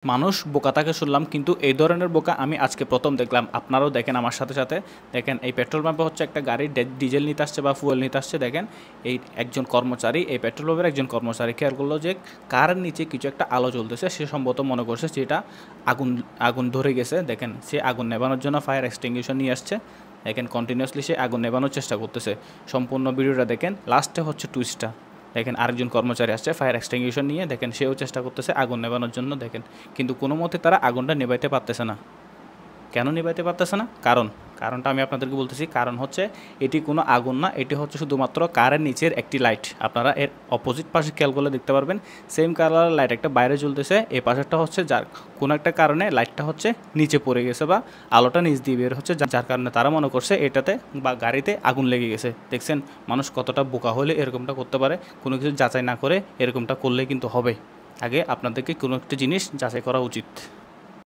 মানুষ বোকা থাকে শুনলাম, কিন্তু এই ধরনের বোকা আমি আজকে প্রথম দেখলাম। আপনারাও দেখেন আমার সাথে সাথে। দেখেন এই পেট্রোল পাম্পে হচ্ছে একটা গাড়ি ডিজেল নিতে আসছে বা ফুয়েল নিতে আসছে। দেখেন এই একজন কর্মচারী, এই পেট্রোল পাম্পের একজন কর্মচারী খেয়াল করলো যে কারের নিচে কিছু একটা আলো জ্বলতেছে। সে সম্ভবত মনে করছে যেটা আগুন আগুন ধরে গেছে। দেখেন সে আগুন নেভানোর জন্য ফায়ার এক্সটিংগুইশার নিয়ে আসছে। দেখেন কন্টিনিউয়াসলি সে আগুন নেভানোর চেষ্টা করতেছে। সম্পূর্ণ ভিডিওটা দেখেন, লাস্টে হচ্ছে টুইস্টটা। দেখেন আরেকজন কর্মচারী আসছে ফায়ার এক্সটিংগুইশার নিয়ে। দেখেন সেও চেষ্টা করতেছে আগুন নেভানোর জন্য। দেখেন কিন্তু কোনো মতে তারা আগুনটা নেভাইতে পারতেছে না। কেন নিভাইতে পারতেছে না? কারণটা আমি আপনাদেরকে বলতেছি। কারণ হচ্ছে এটি কোনো আগুন না, এটি হচ্ছে শুধুমাত্র কারের নিচের একটি লাইট। আপনারা এর অপোজিট পাশে খেয়াল করলে দেখতে পারবেন সেম কালারের লাইট একটা বাইরে জ্বলতেছে। এই পাশেরটা হচ্ছে যার কোনো একটা কারণে লাইটটা হচ্ছে নিচে পড়ে গেছে বা আলোটা নিচ দিয়ে বের হচ্ছে, যার কারণে তারা মনে করছে এটাতে বা গাড়িতে আগুন লেগে গেছে। দেখছেন মানুষ কতটা বোকা হলে এরকমটা করতে পারে। কোনো কিছু যাচাই না করে এরকমটা করলে কিন্তু হবে। আগে আপনাদেরকে কোনো একটা জিনিস যাচাই করা উচিত।